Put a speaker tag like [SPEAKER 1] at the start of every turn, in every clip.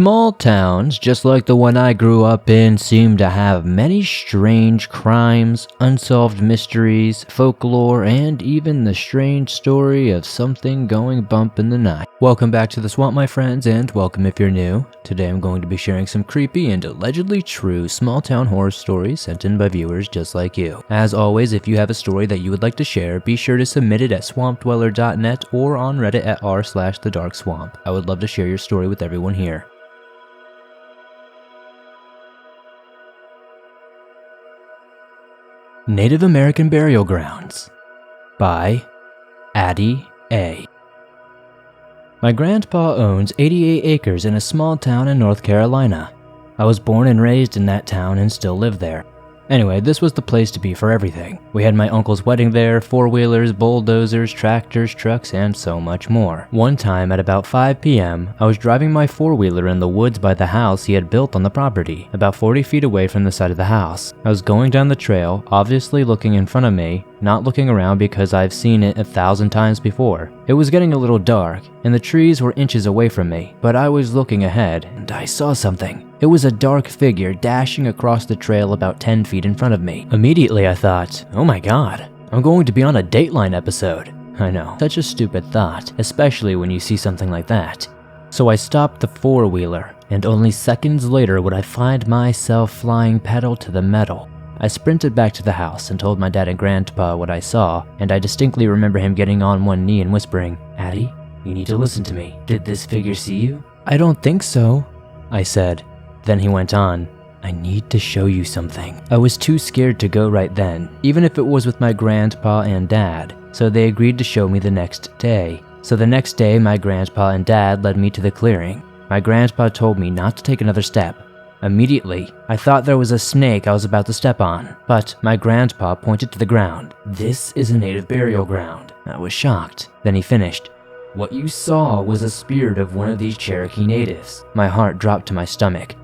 [SPEAKER 1] Small towns, just like the one I grew up in, seem to have many strange crimes, unsolved mysteries, folklore, and even the strange story of something going bump in the night. Welcome back to the swamp, my friends, and welcome if you're new. Today I'm going to be sharing some creepy and allegedly true small town horror stories sent in by viewers just like you. As always, if you have a story that you would like to share, be sure to submit it at swampdweller.net or on Reddit at r/thedarkswamp. I would love to share your story with everyone here. Native American Burial Grounds by Addy A. My grandpa owns 88 acres in a small town in North Carolina. I was born and raised in that town and still live there. Anyway, this was the place to be for everything. We had my uncle's wedding there, four-wheelers, bulldozers, tractors, trucks, and so much more. One time at about 5 p.m., I was driving my four-wheeler in the woods by the house he had built on the property, about 40 feet away from the side of the house. I was going down the trail, obviously looking in front of me, not looking around because I've seen it 1,000 times before. It was getting a little dark, and the trees were inches away from me, but I was looking ahead, and I saw something. It was a dark figure dashing across the trail about 10 feet in front of me. Immediately I thought, oh my god, I'm going to be on a Dateline episode. I know, such a stupid thought, especially when you see something like that. So I stopped the four-wheeler, and only seconds later would I find myself flying pedal to the metal. I sprinted back to the house and told my dad and grandpa what I saw, and I distinctly remember him getting on one knee and whispering, "Addy, you need to listen to me. Did this figure see you?" "I don't think so," I said. Then he went on, "I need to show you something." I was too scared to go right then, even if it was with my grandpa and dad, so they agreed to show me the next day. So the next day, my grandpa and dad led me to the clearing. My grandpa told me not to take another step. Immediately, I thought there was a snake I was about to step on, but my grandpa pointed to the ground. "This is a native burial ground." I was shocked. Then he finished, "What you saw was a spirit of one of these Cherokee natives." My heart dropped to my stomach.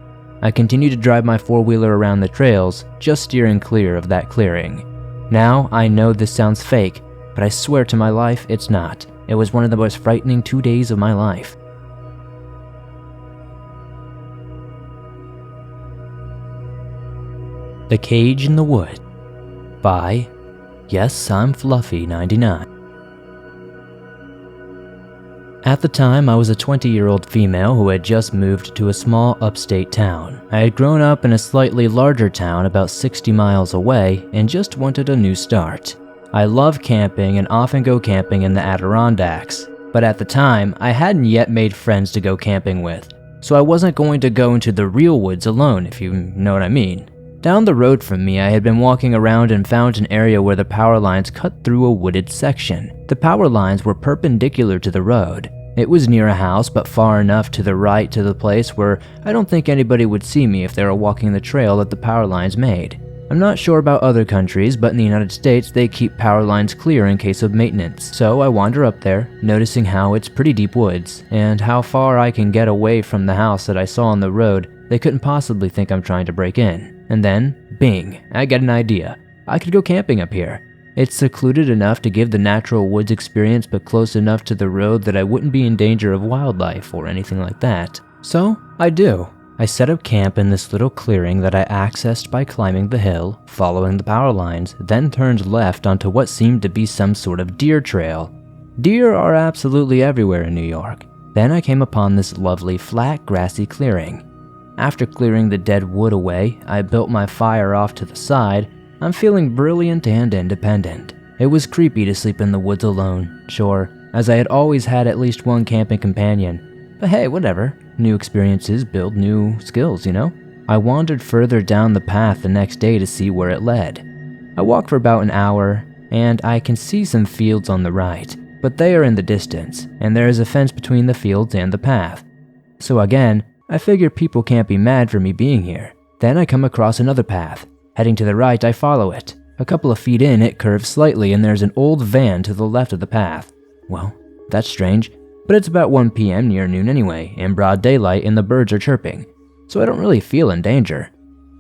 [SPEAKER 1] I continued to drive my four-wheeler around the trails, just steering clear of that clearing. Now, I know this sounds fake, but I swear to my life it's not. It was one of the most frightening 2 days of my life. The Cage in the Wood by Yes, I'm Fluffy 99. At the time, I was a 20-year-old female who had just moved to a small upstate town. I had grown up in a slightly larger town about 60 miles away and just wanted a new start. I love camping and often go camping in the Adirondacks, but at the time, I hadn't yet made friends to go camping with, so I wasn't going to go into the real woods alone, if you know what I mean. Down the road from me, I had been walking around and found an area where the power lines cut through a wooded section. The power lines were perpendicular to the road. It was near a house, but far enough to the right to the place where I don't think anybody would see me if they were walking the trail that the power lines made. I'm not sure about other countries, but in the United States, they keep power lines clear in case of maintenance. So I wander up there, noticing how it's pretty deep woods, and how far I can get away from the house that I saw on the road. They couldn't possibly think I'm trying to break in. And then, bing, I get an idea. I could go camping up here. It's secluded enough to give the natural woods experience, but close enough to the road that I wouldn't be in danger of wildlife or anything like that. So, I do. I set up camp in this little clearing that I accessed by climbing the hill, following the power lines, then turned left onto what seemed to be some sort of deer trail. Deer are absolutely everywhere in New York. Then I came upon this lovely, flat, grassy clearing. After clearing the dead wood away, I built my fire off to the side. I'm feeling brilliant and independent. It was creepy to sleep in the woods alone, sure, as I had always had at least one camping companion. But hey, whatever. New experiences build new skills, you know? I wandered further down the path the next day to see where it led. I walked for about an hour, and I can see some fields on the right, but they are in the distance, and there is a fence between the fields and the path. So again, I figure people can't be mad for me being here. Then I come across another path. Heading to the right, I follow it. A couple of feet in, it curves slightly and there's an old van to the left of the path. Well, that's strange, but it's about 1 p.m. near noon anyway, in broad daylight and the birds are chirping, so I don't really feel in danger.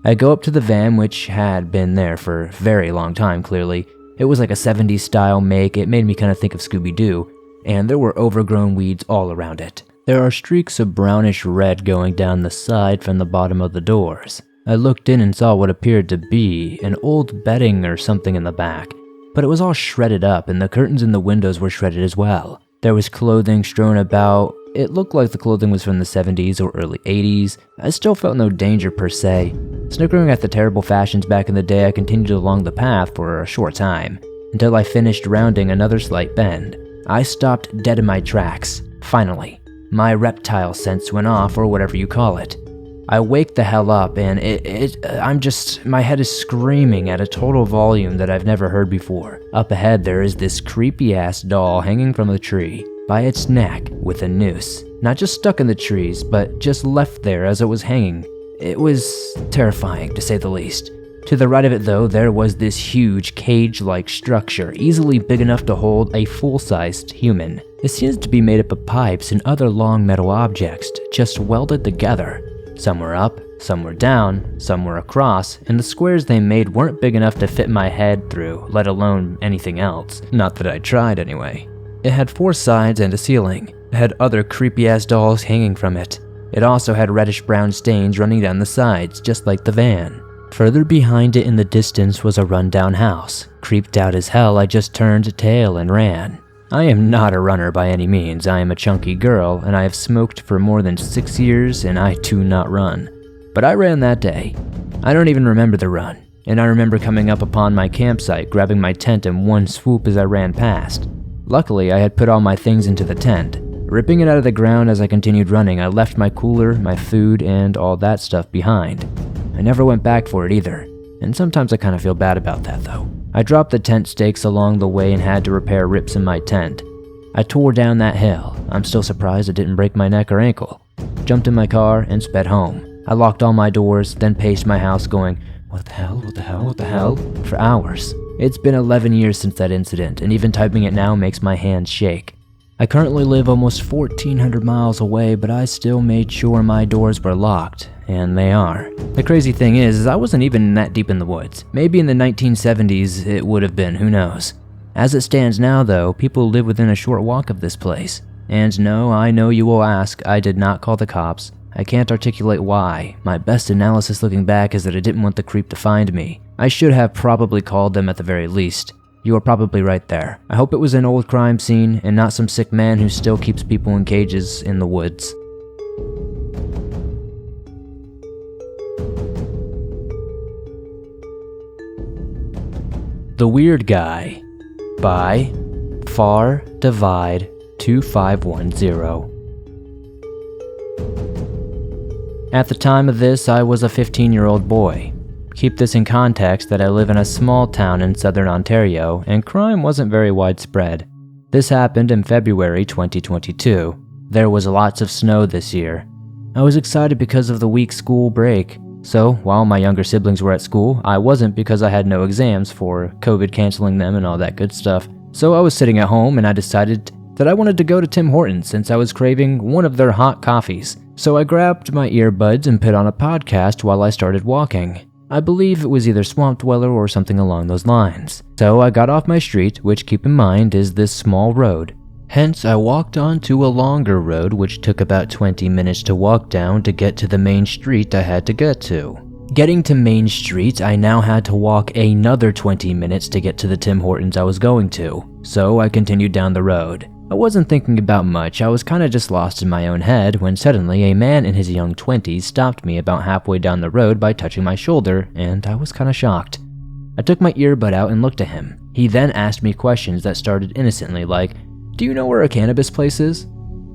[SPEAKER 1] I go up to the van, which had been there for a very long time clearly. It was like a 70s style make. It made me kind of think of Scooby-Doo, and there were overgrown weeds all around it. There are streaks of brownish red going down the side from the bottom of the doors. I looked in and saw what appeared to be an old bedding or something in the back, but it was all shredded up and the curtains in the windows were shredded as well. There was clothing strewn about. It looked like the clothing was from the 70s or early 80s. I still felt no danger per se. Snickering at the terrible fashions back in the day, I continued along the path for a short time, until I finished rounding another slight bend. I stopped dead in my tracks. Finally, my reptile sense went off, or whatever you call it. I wake the hell up and my head is screaming at a total volume that I've never heard before. Up ahead there is this creepy-ass doll hanging from a tree by its neck with a noose. Not just stuck in the trees, but just left there as it was hanging. It was terrifying, to say the least. To the right of it though, there was this huge cage-like structure, easily big enough to hold a full-sized human. It seems to be made up of pipes and other long metal objects, just welded together. Some were up, some were down, some were across, and the squares they made weren't big enough to fit my head through, let alone anything else. Not that I tried anyway. It had 4 sides and a ceiling. It had other creepy-ass dolls hanging from it. It also had reddish-brown stains running down the sides, just like the van. Further behind it in the distance was a rundown house. Creeped out as hell, I just turned tail and ran. I am not a runner by any means. I am a chunky girl, and I have smoked for more than 6 years, and I do not run. But I ran that day. I don't even remember the run, and I remember coming up upon my campsite, grabbing my tent in one swoop as I ran past. Luckily, I had put all my things into the tent. Ripping it out of the ground as I continued running, I left my cooler, my food, and all that stuff behind. I never went back for it either, and sometimes I kind of feel bad about that though. I dropped the tent stakes along the way and had to repair rips in my tent. I tore down that hill. I'm still surprised it didn't break my neck or ankle. Jumped in my car and sped home. I locked all my doors, then paced my house going, what the hell, what the hell, what the hell, for hours. It's been 11 years since that incident, and even typing it now makes my hands shake. I currently live almost 1,400 miles away, but I still made sure my doors were locked, and they are. The crazy thing is I wasn't even that deep in the woods. Maybe in the 1970s it would have been, who knows. As it stands now though, people live within a short walk of this place. And no, I know you will ask, I did not call the cops. I can't articulate why. My best analysis looking back is that I didn't want the creep to find me. I should have probably called them at the very least. You are probably right there. I hope it was an old crime scene and not some sick man who still keeps people in cages in the woods. The Weird Guy by Far Divide 2510. At the time of this, I was a 15-year-old boy. Keep this in context that I live in a small town in southern Ontario, and crime wasn't very widespread. This happened in February 2022. There was lots of snow this year. I was excited because of the week school break. So, while my younger siblings were at school, I wasn't because I had no exams for COVID canceling them and all that good stuff. So I was sitting at home and I decided that I wanted to go to Tim Hortons since I was craving one of their hot coffees. So I grabbed my earbuds and put on a podcast while I started walking. I believe it was either Swamp Dweller or something along those lines. So I got off my street, which keep in mind is this small road. Hence, I walked onto a longer road which took about 20 minutes to walk down to get to the main street I had to get to. Getting to Main Street, I now had to walk another 20 minutes to get to the Tim Hortons I was going to, so I continued down the road. I wasn't thinking about much, I was kinda just lost in my own head when suddenly a man in his young 20s stopped me about halfway down the road by touching my shoulder, and I was kinda shocked. I took my earbud out and looked at him. He then asked me questions that started innocently like, "Do you know where a cannabis place is?"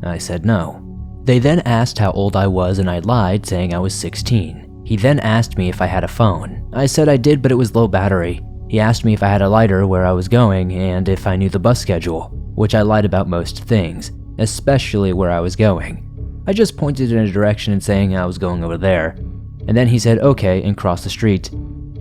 [SPEAKER 1] I said no. They then asked how old I was and I lied, saying I was 16. He then asked me if I had a phone. I said I did, but it was low battery. He asked me if I had a lighter, where I was going, and if I knew the bus schedule, which I lied about most things, especially where I was going. I just pointed in a direction and saying I was going over there. And then he said okay and crossed the street.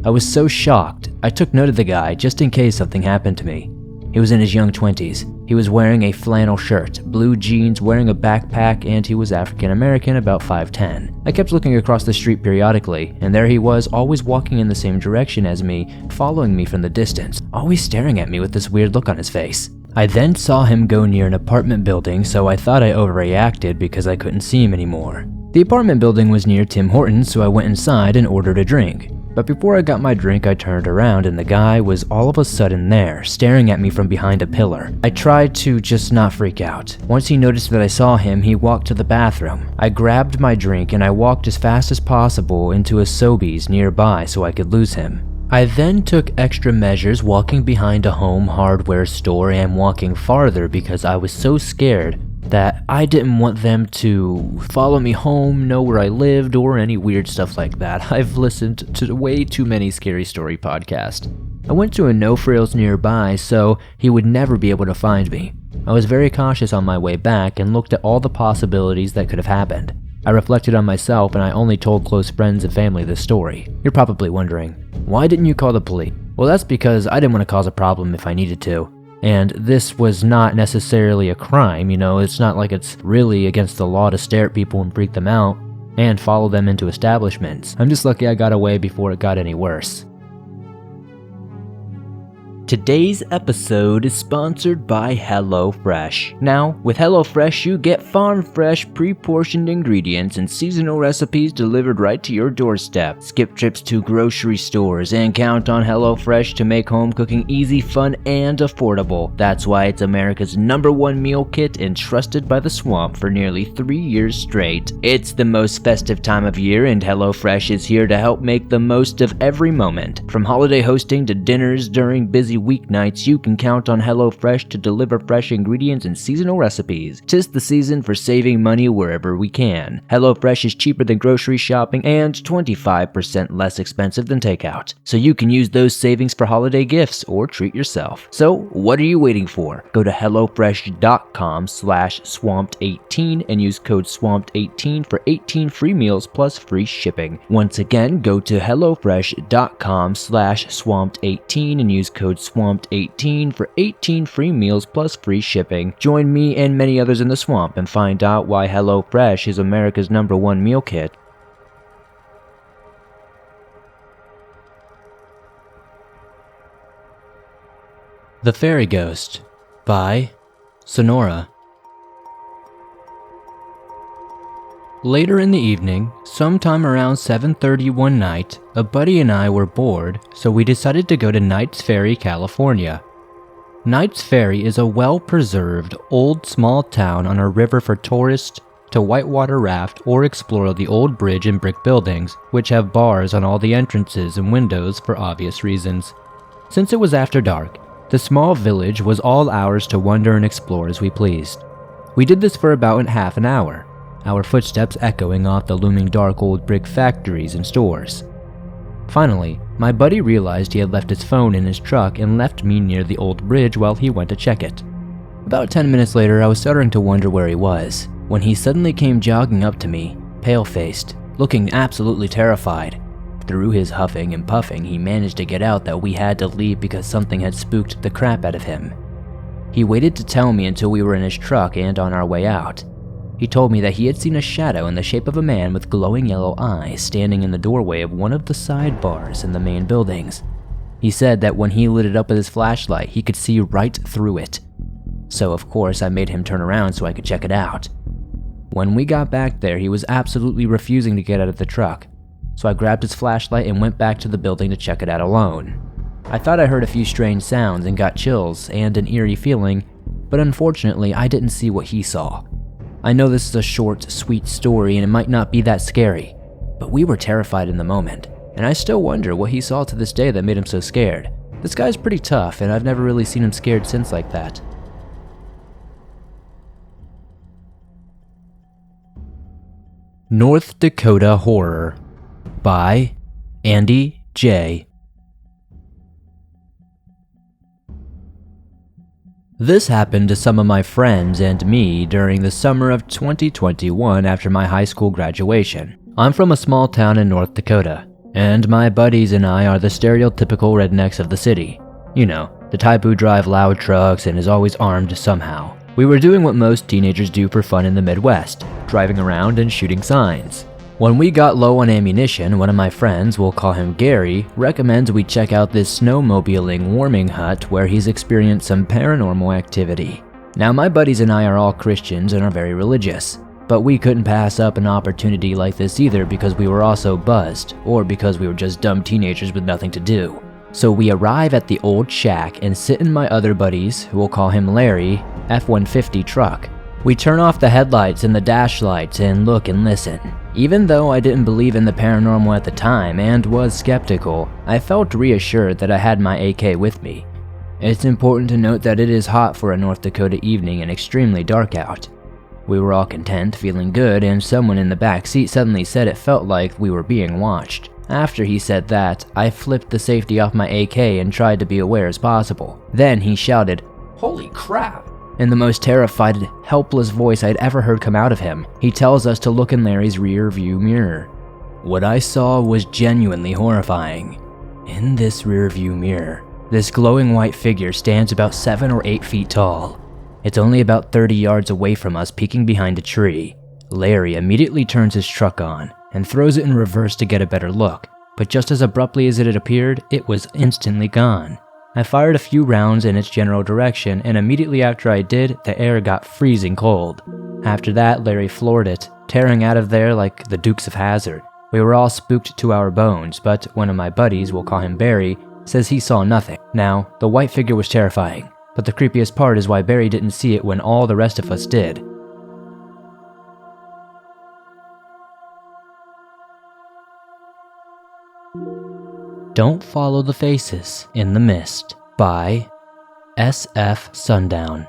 [SPEAKER 1] I was so shocked, I took note of the guy just in case something happened to me. He was in his young 20s. He was wearing a flannel shirt, blue jeans, wearing a backpack, and he was African American, about 5'10". I kept looking across the street periodically, and there he was, always walking in the same direction as me, following me from the distance, always staring at me with this weird look on his face. I then saw him go near an apartment building, so I thought I overreacted because I couldn't see him anymore. The apartment building was near Tim Hortons, so I went inside and ordered a drink. But before I got my drink, I turned around and the guy was all of a sudden there, staring at me from behind a pillar. I tried to just not freak out. Once he noticed that I saw him, he walked to the bathroom. I grabbed my drink and I walked as fast as possible into a Sobeys nearby so I could lose him. I then took extra measures, walking behind a home hardware store and walking farther because I was so scared that I didn't want them to follow me home, know where I lived, or any weird stuff like that. I've listened to way too many scary story podcasts. I went to a no-frills nearby so he would never be able to find me. I was very cautious on my way back and looked at all the possibilities that could have happened. I reflected on myself and I only told close friends and family this story. You're probably wondering, why didn't you call the police? Well, that's because I didn't want to cause a problem if I needed to. And this was not necessarily a crime, it's not like it's really against the law to stare at people and freak them out and follow them into establishments. I'm just lucky I got away before it got any worse. Today's episode is sponsored by HelloFresh. Now, with HelloFresh, you get farm-fresh, pre-portioned ingredients and seasonal recipes delivered right to your doorstep. Skip trips to grocery stores and count on HelloFresh to make home cooking easy, fun, and affordable. That's why it's America's #1 meal kit and trusted by the Swamp for nearly 3 years straight. It's the most festive time of year, and HelloFresh is here to help make the most of every moment. From holiday hosting to dinners during busy weeknights, you can count on HelloFresh to deliver fresh ingredients and seasonal recipes. 'Tis the season for saving money wherever we can. HelloFresh is cheaper than grocery shopping and 25% less expensive than takeout. So you can use those savings for holiday gifts or treat yourself. So what are you waiting for? Go to HelloFresh.com/swamped18 and use code SWAMPED18 for 18 free meals plus free shipping. Once again, go to HelloFresh.com/swamped18 and use code SWAMPED18 for 18 free meals plus free shipping. Join me and many others in the swamp and find out why HelloFresh is America's #1 meal kit. The Ferry Ghost by So-Nora. Later in the evening, sometime around 7:30 one night, a buddy and I were bored, so we decided to go to Knight's Ferry, California. Knight's Ferry is a well-preserved, old small town on a river for tourists to whitewater raft or explore the old bridge and brick buildings, which have bars on all the entrances and windows for obvious reasons. Since it was after dark, the small village was all ours to wander and explore as we pleased. We did this for about half an hour, our footsteps echoing off the looming dark old brick factories and stores. Finally, my buddy realized he had left his phone in his truck and left me near the old bridge while he went to check it. About 10 minutes later, I was starting to wonder where he was, when he suddenly came jogging up to me, pale-faced, looking absolutely terrified. Through his huffing and puffing, he managed to get out that we had to leave because something had spooked the crap out of him. He waited to tell me until we were in his truck and on our way out. He told me that he had seen a shadow in the shape of a man with glowing yellow eyes standing in the doorway of one of the side bars in the main buildings. He said that when he lit it up with his flashlight, he could see right through it. So of course I made him turn around so I could check it out. When we got back there, he was absolutely refusing to get out of the truck. So I grabbed his flashlight and went back to the building to check it out alone. I thought I heard a few strange sounds and got chills and an eerie feeling, but unfortunately I didn't see what he saw. I know this is a short, sweet story and it might not be that scary, but we were terrified in the moment, and I still wonder what he saw to this day that made him so scared. This guy's pretty tough, and I've never really seen him scared since like that. North Dakota Horror by Addy J. This happened to some of my friends and me during the summer of 2021 after my high school graduation. I'm from a small town in North Dakota, and my buddies and I are the stereotypical rednecks of the city. You know, the type who drive loud trucks and is always armed somehow. We were doing what most teenagers do for fun in the Midwest, driving around and shooting signs. When we got low on ammunition, one of my friends, we'll call him Gary, recommends we check out this snowmobiling warming hut where he's experienced some paranormal activity. Now my buddies and I are all Christians and are very religious, but we couldn't pass up an opportunity like this either because we were also buzzed, or because we were just dumb teenagers with nothing to do. So we arrive at the old shack and sit in my other buddy's, who will call him Larry, F-150 truck. We turn off the headlights and the dash lights and look and listen. Even though I didn't believe in the paranormal at the time and was skeptical, I felt reassured that I had my AK with me. It's important to note that it is hot for a North Dakota evening and extremely dark out. We were all content, feeling good, and someone in the back seat suddenly said it felt like we were being watched. After he said that, I flipped the safety off my AK and tried to be aware as possible. Then he shouted, "Holy crap!" in the most terrified, helpless voice I'd ever heard come out of him. He tells us to look in Larry's rear view mirror. What I saw was genuinely horrifying. In this rear view mirror, this glowing white figure stands about 7 or 8 feet tall. It's only about 30 yards away from us, peeking behind a tree. Larry immediately turns his truck on and throws it in reverse to get a better look, but just as abruptly as it had appeared, it was instantly gone. I fired a few rounds in its general direction, and immediately after I did, the air got freezing cold. After that, Larry floored it, tearing out of there like the Dukes of Hazzard. We were all spooked to our bones, but one of my buddies, we'll call him Barry, says he saw nothing. Now, the white figure was terrifying, but the creepiest part is why Barry didn't see it when all the rest of us did. Don't Follow the Faces in the Mist by S.F. Sundown.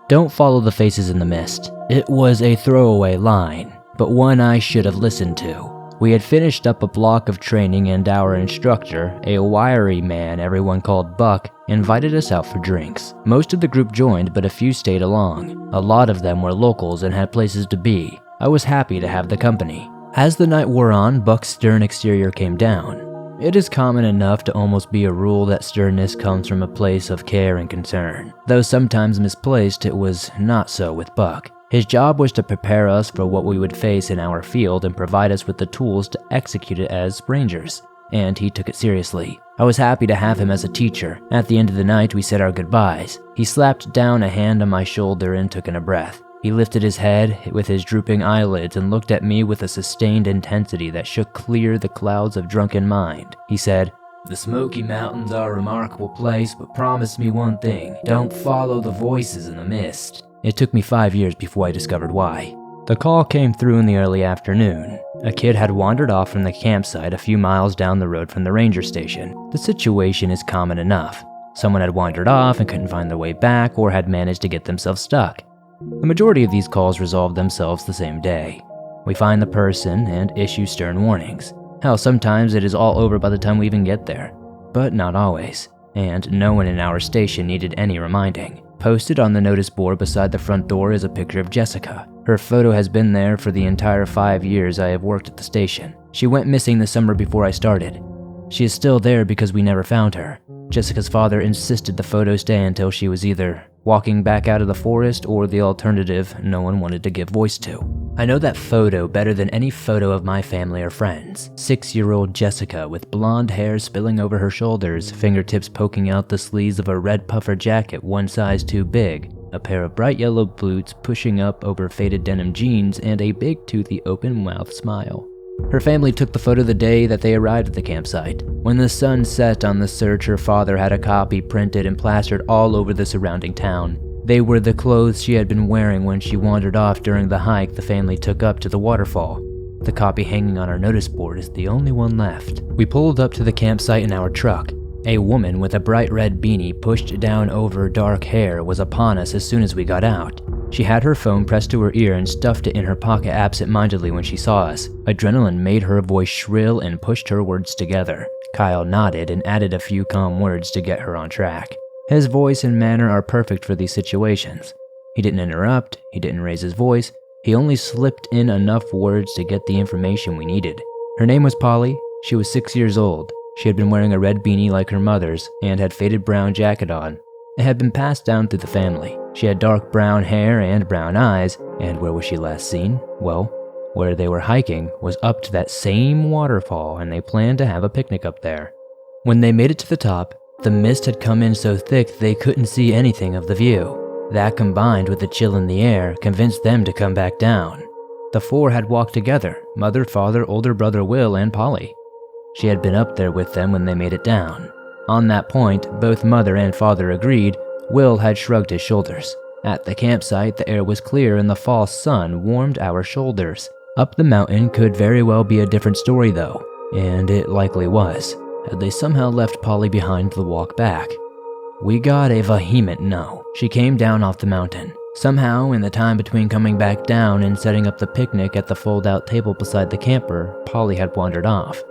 [SPEAKER 1] Don't follow the faces in the mist. It was a throwaway line, but one I should have listened to. We had finished up a block of training and our instructor, a wiry man everyone called Buck, invited us out for drinks. Most of the group joined, but a few stayed along. A lot of them were locals and had places to be. I was happy to have the company. As the night wore on, Buck's stern exterior came down. It is common enough to almost be a rule that sternness comes from a place of care and concern. Though sometimes misplaced, it was not so with Buck. His job was to prepare us for what we would face in our field and provide us with the tools to execute it as rangers, and he took it seriously. I was happy to have him as a teacher. At the end of the night, we said our goodbyes. He slapped down a hand on my shoulder and took in a breath. He lifted his head with his drooping eyelids and looked at me with a sustained intensity that shook clear the clouds of drunken mind. He said, "The Smoky Mountains are a remarkable place, but promise me one thing. Don't follow the voices in the mist." It took me 5 years before I discovered why. The call came through in the early afternoon. A kid had wandered off from the campsite a few miles down the road from the ranger station. The situation is common enough. Someone had wandered off and couldn't find their way back, or had managed to get themselves stuck. The majority of these calls resolve themselves the same day. We find the person and issue stern warnings. Hell, sometimes it is all over by the time we even get there. But not always. And no one in our station needed any reminding. Posted on the notice board beside the front door is a picture of Jessica. Her photo has been there for the entire 5 years I have worked at the station. She went missing the summer before I started. She is still there because we never found her. Jessica's father insisted the photo stay until she was either walking back out of the forest or the alternative no one wanted to give voice to. I know that photo better than any photo of my family or friends. 6-year-old Jessica with blonde hair spilling over her shoulders, fingertips poking out the sleeves of a red puffer jacket one size too big, a pair of bright yellow boots pushing up over faded denim jeans, and a big toothy open-mouthed smile. Her family took the photo the day that they arrived at the campsite. When the sun set on the search, her father had a copy printed and plastered all over the surrounding town. They were the clothes she had been wearing when she wandered off during the hike the family took up to the waterfall. The copy hanging on our notice board is the only one left. We pulled up to the campsite in our truck. A woman with a bright red beanie pushed down over dark hair was upon us as soon as we got out. She had her phone pressed to her ear and stuffed it in her pocket absent-mindedly when she saw us. Adrenaline made her voice shrill and pushed her words together. Kyle nodded and added a few calm words to get her on track. His voice and manner are perfect for these situations. He didn't interrupt, he didn't raise his voice, he only slipped in enough words to get the information we needed. Her name was Polly, she was 6 years old. She had been wearing a red beanie like her mother's and had faded brown jacket on. It had been passed down through the family. She had dark brown hair and brown eyes, and where was she last seen? Well, where they were hiking was up to that same waterfall, and they planned to have a picnic up there. When they made it to the top, the mist had come in so thick they couldn't see anything of the view. That, combined with the chill in the air, convinced them to come back down. The four had walked together: mother, father, older brother Will, and Polly. She had been up there with them when they made it down. On that point, both mother and father agreed. Will had shrugged his shoulders. At the campsite, the air was clear and the fall sun warmed our shoulders. Up the mountain could very well be a different story though, and it likely was, had they somehow left Polly behind the walk back. We got a vehement no. She came down off the mountain. Somehow, in the time between coming back down and setting up the picnic at the fold-out table beside the camper, Polly had wandered off.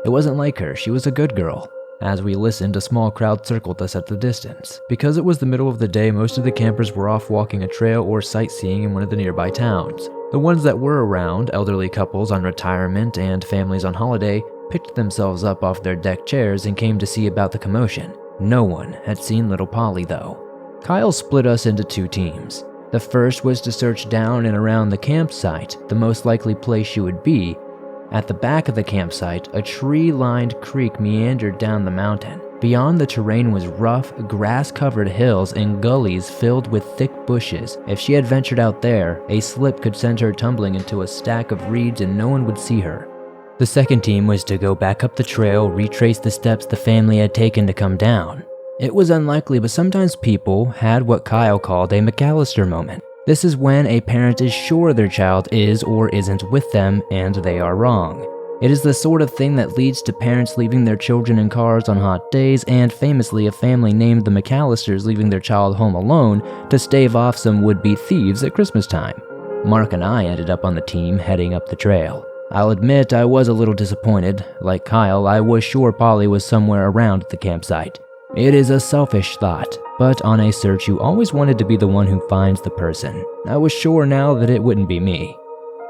[SPEAKER 1] It wasn't like her, she was a good girl. As we listened, a small crowd circled us at the distance. Because it was the middle of the day, most of the campers were off walking a trail or sightseeing in one of the nearby towns. The ones that were around, elderly couples on retirement and families on holiday, picked themselves up off their deck chairs and came to see about the commotion. No one had seen little Polly though. Kyle split us into two teams. The first was to search down and around the campsite, the most likely place she would be. At the back of the campsite, a tree-lined creek meandered down the mountain. Beyond, the terrain was rough, grass-covered hills and gullies filled with thick bushes. If she had ventured out there, a slip could send her tumbling into a stack of reeds and no one would see her. The second team was to go back up the trail, retrace the steps the family had taken to come down. It was unlikely, but sometimes people had what Kyle called a McAllister moment. This is when a parent is sure their child is or isn't with them, and they are wrong. It is the sort of thing that leads to parents leaving their children in cars on hot days, and famously a family named the McAllisters leaving their child home alone to stave off some would-be thieves at Christmas time. Mark and I ended up on the team heading up the trail. I'll admit I was a little disappointed. Like Kyle, I was sure Polly was somewhere around the campsite. It is a selfish thought, but on a search you always wanted to be the one who finds the person. I was sure now that it wouldn't be me.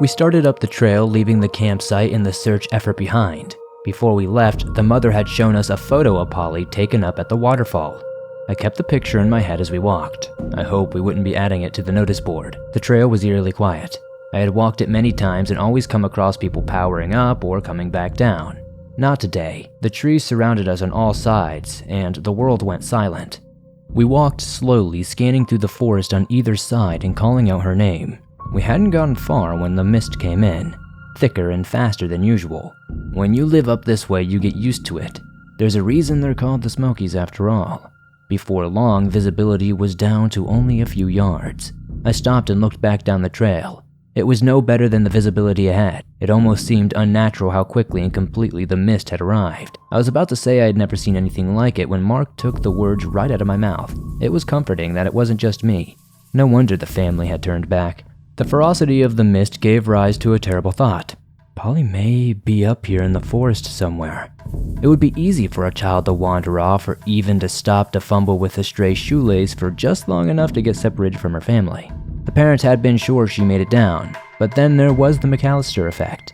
[SPEAKER 1] We started up the trail, leaving the campsite and the search effort behind. Before we left, the mother had shown us a photo of Polly taken up at the waterfall. I kept the picture in my head as we walked. I hoped we wouldn't be adding it to the notice board. The trail was eerily quiet. I had walked it many times and always come across people powering up or coming back down. Not today. The trees surrounded us on all sides, and the world went silent. We walked slowly, scanning through the forest on either side and calling out her name. We hadn't gotten far when the mist came in, thicker and faster than usual. When you live up this way, you get used to it. There's a reason they're called the Smokies after all. Before long, visibility was down to only a few yards. I stopped and looked back down the trail. It was no better than the visibility ahead. It almost seemed unnatural how quickly and completely the mist had arrived. I was about to say I had never seen anything like it when Mark took the words right out of my mouth. It was comforting that it wasn't just me. No wonder the family had turned back. The ferocity of the mist gave rise to a terrible thought. Polly may be up here in the forest somewhere. It would be easy for a child to wander off or even to stop to fumble with a stray shoelace for just long enough to get separated from her family. The parents had been sure she made it down, but then there was the McAllister effect.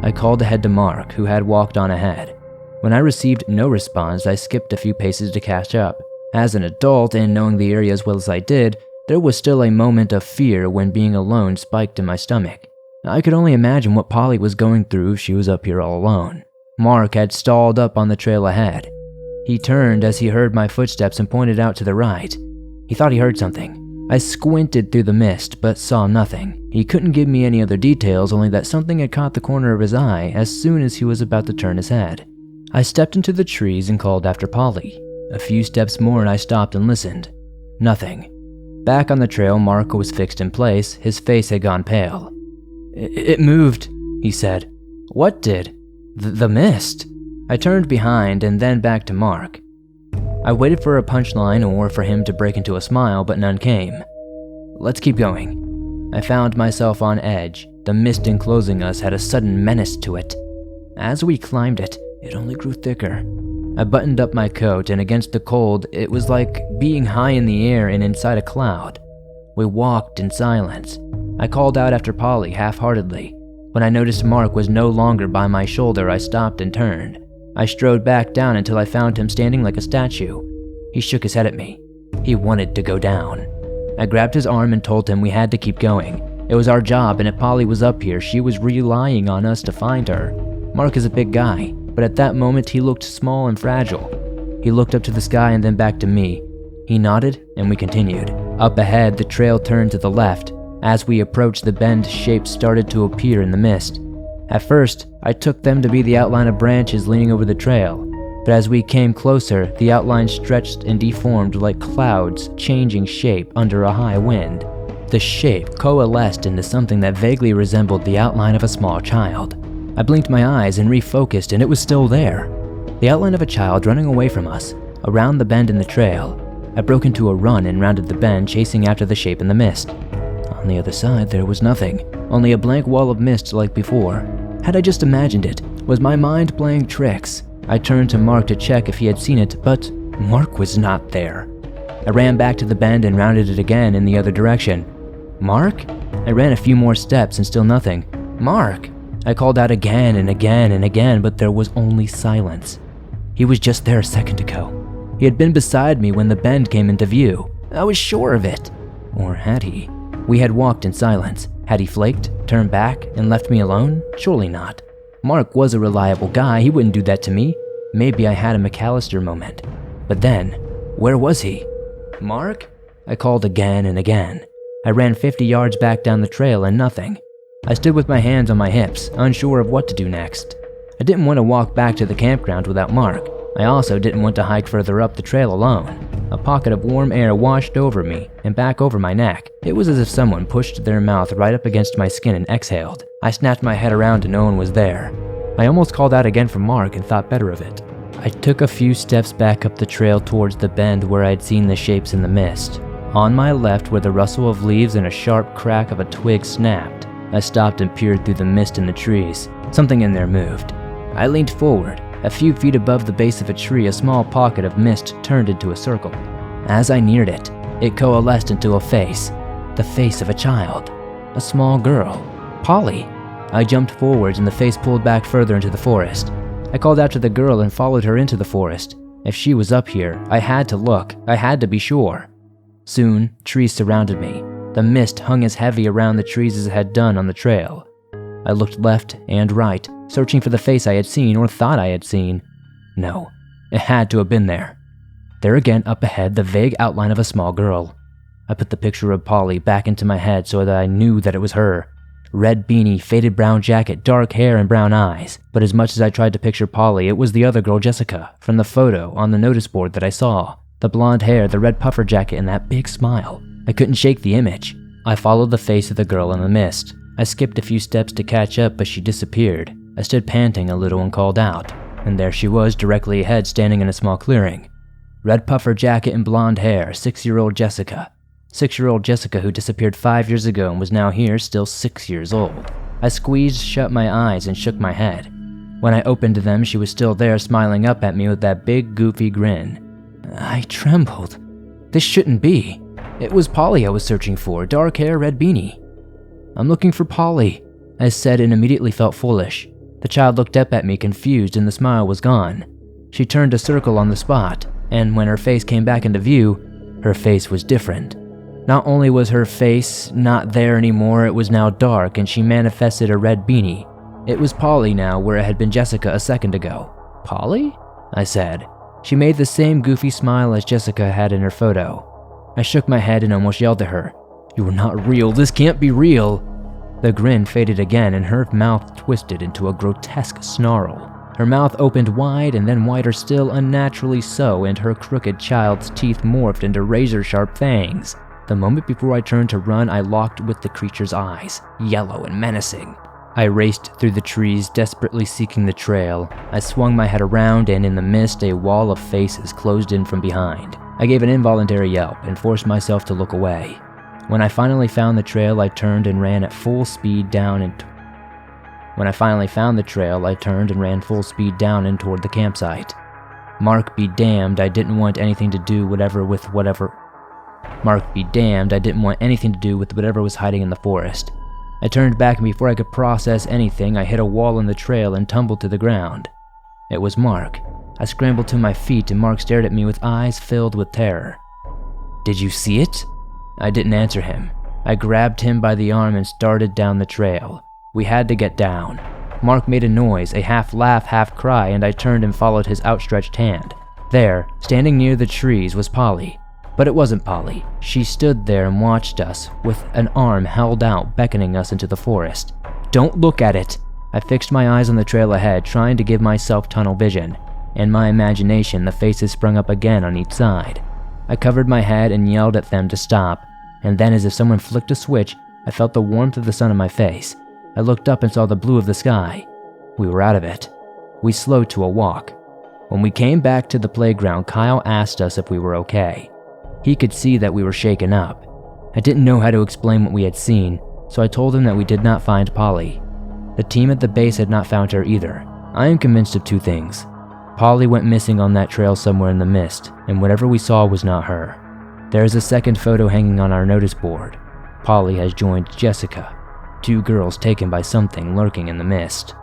[SPEAKER 1] I called ahead to Mark, who had walked on ahead. When I received no response, I skipped a few paces to catch up. As an adult, and knowing the area as well as I did, there was still a moment of fear when being alone spiked in my stomach. I could only imagine what Polly was going through if she was up here all alone. Mark had stalled up on the trail ahead. He turned as he heard my footsteps and pointed out to the right. He thought he heard something. I squinted through the mist, but saw nothing. He couldn't give me any other details, only that something had caught the corner of his eye as soon as he was about to turn his head. I stepped into the trees and called after Polly. A few steps more and I stopped and listened. Nothing. Back on the trail, Mark was fixed in place. His face had gone pale. It moved, he said. What did? The mist. I turned behind and then back to Mark. I waited for a punchline or for him to break into a smile, but none came. Let's keep going. I found myself on edge. The mist enclosing us had a sudden menace to it. As we climbed it, it only grew thicker. I buttoned up my coat, and against the cold, it was like being high in the air and inside a cloud. We walked in silence. I called out after Polly half-heartedly. When I noticed Mark was no longer by my shoulder, I stopped and turned. I strode back down until I found him standing like a statue. He shook his head at me. He wanted to go down. I grabbed his arm and told him we had to keep going. It was our job, and if Polly was up here, she was relying on us to find her. Mark is a big guy, but at that moment he looked small and fragile. He looked up to the sky and then back to me. He nodded, and we continued. Up ahead, the trail turned to the left. As we approached, the bend shapes started to appear in the mist. At first, I took them to be the outline of branches leaning over the trail, but as we came closer, the outline stretched and deformed like clouds changing shape under a high wind. The shape coalesced into something that vaguely resembled the outline of a small child. I blinked my eyes and refocused, and it was still there. The outline of a child running away from us, around the bend in the trail. I broke into a run and rounded the bend, chasing after the shape in the mist. On the other side, there was nothing, only a blank wall of mist like before. Had I just imagined it? Was my mind playing tricks? I turned to Mark to check if he had seen it, but Mark was not there. I ran back to the bend and rounded it again in the other direction. Mark? I ran a few more steps and still nothing. Mark! I called out again and again and again, but there was only silence. He was just there a second ago. He had been beside me when the bend came into view. I was sure of it. Or had he? We had walked in silence. Had he flaked, turned back, and left me alone? Surely not. Mark was a reliable guy. He wouldn't do that to me. Maybe I had a McAllister moment. But then, where was he? Mark? I called again and again. I ran 50 yards back down the trail and nothing. I stood with my hands on my hips, unsure of what to do next. I didn't want to walk back to the campground without Mark. I also didn't want to hike further up the trail alone. A pocket of warm air washed over me and back over my neck. It was as if someone pushed their mouth right up against my skin and exhaled. I snapped my head around and no one was there. I almost called out again for Mark and thought better of it. I took a few steps back up the trail towards the bend where I'd seen the shapes in the mist. On my left, where the rustle of leaves and a sharp crack of a twig snapped, I stopped and peered through the mist in the trees. Something in there moved. I leaned forward. A few feet above the base of a tree, a small pocket of mist turned into a circle. As I neared it, it coalesced into a face. The face of a child. A small girl. Polly. I jumped forwards and the face pulled back further into the forest. I called out to the girl and followed her into the forest. If she was up here, I had to look. I had to be sure. Soon, trees surrounded me. The mist hung as heavy around the trees as it had done on the trail. I looked left and right, searching for the face I had seen or thought I had seen. No, it had to have been there. There again, up ahead, the vague outline of a small girl. I put the picture of Polly back into my head so that I knew that it was her. Red beanie, faded brown jacket, dark hair, and brown eyes. But as much as I tried to picture Polly, it was the other girl, Jessica, from the photo on the notice board that I saw. The blonde hair, the red puffer jacket, and that big smile. I couldn't shake the image. I followed the face of the girl in the mist. I skipped a few steps to catch up, but she disappeared. I stood panting a little and called out, and there she was directly ahead, standing in a small clearing. Red puffer jacket and blonde hair, 6-year-old Jessica. 6-year-old Jessica who disappeared 5 years ago and was now here, still 6 years old. I squeezed shut my eyes and shook my head. When I opened them, she was still there, smiling up at me with that big, goofy grin. I trembled. This shouldn't be. It was Polly I was searching for, dark hair, red beanie. I'm looking for Polly, I said and immediately felt foolish. The child looked up at me confused and the smile was gone. She turned a circle on the spot, and when her face came back into view, her face was different. Not only was her face not there anymore, it was now dark and she manifested a red beanie. It was Polly now where it had been Jessica a second ago. Polly? I said. She made the same goofy smile as Jessica had in her photo. I shook my head and almost yelled at her. You are not real, this can't be real. The grin faded again and her mouth twisted into a grotesque snarl. Her mouth opened wide and then wider still, unnaturally so, and her crooked child's teeth morphed into razor-sharp fangs. The moment before I turned to run, I locked with the creature's eyes, yellow and menacing. I raced through the trees, desperately seeking the trail. I swung my head around and in the mist, a wall of faces closed in from behind. I gave an involuntary yelp and forced myself to look away. When I finally found the trail, I turned and ran at full speed down and toward the campsite. Mark be damned, I didn't want anything to do with whatever was hiding in the forest. I turned back and before I could process anything, I hit a wall in the trail and tumbled to the ground. It was Mark. I scrambled to my feet and Mark stared at me with eyes filled with terror. Did you see it? I didn't answer him. I grabbed him by the arm and started down the trail. We had to get down. Mark made a noise, a half laugh, half cry, and I turned and followed his outstretched hand. There, standing near the trees, was Polly. But it wasn't Polly. She stood there and watched us, with an arm held out, beckoning us into the forest. "Don't look at it!" I fixed my eyes on the trail ahead, trying to give myself tunnel vision. In my imagination, the faces sprung up again on each side. I covered my head and yelled at them to stop, and then as if someone flicked a switch, I felt the warmth of the sun on my face. I looked up and saw the blue of the sky. We were out of it. We slowed to a walk. When we came back to the playground, Kyle asked us if we were okay. He could see that we were shaken up. I didn't know how to explain what we had seen, so I told him that we did not find Polly. The team at the base had not found her either. I am convinced of two things. Polly went missing on that trail somewhere in the mist, and whatever we saw was not her. There is a second photo hanging on our notice board. Polly has joined Jessica. 2 girls taken by something lurking in the mist.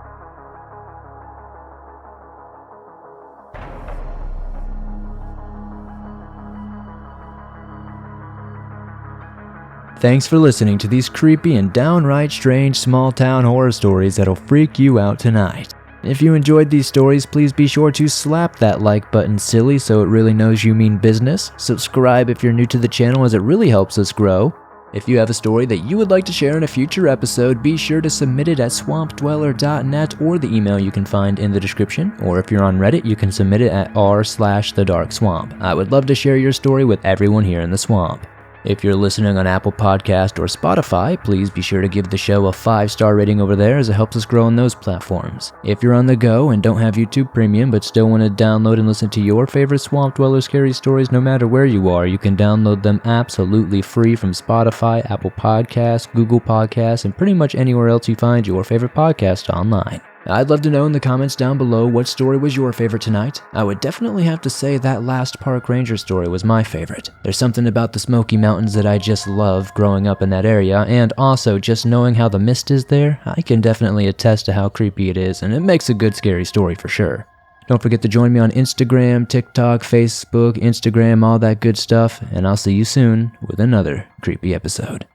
[SPEAKER 1] Thanks for listening to these creepy and downright strange small-town horror stories that'll freak you out tonight. If you enjoyed these stories, please be sure to slap that like button silly so it really knows you mean business. Subscribe if you're new to the channel as it really helps us grow. If you have a story that you would like to share in a future episode, be sure to submit it at swampdweller.net or the email you can find in the description. Or if you're on Reddit, you can submit it at r/thedarkswamp. I would love to share your story with everyone here in the swamp. If you're listening on Apple Podcast or Spotify, please be sure to give the show a 5-star rating over there as it helps us grow on those platforms. If you're on the go and don't have YouTube Premium but still want to download and listen to your favorite Swamp Dweller scary stories no matter where you are, you can download them absolutely free from Spotify, Apple Podcasts, Google Podcasts, and pretty much anywhere else you find your favorite podcast online. I'd love to know in the comments down below what story was your favorite tonight. I would definitely have to say that last park ranger story was my favorite. There's something about the Smoky Mountains that I just love growing up in that area, and also just knowing how the mist is there, I can definitely attest to how creepy it is, and it makes a good scary story for sure. Don't forget to join me on Instagram, TikTok, Facebook, Instagram, all that good stuff, and I'll see you soon with another creepy episode.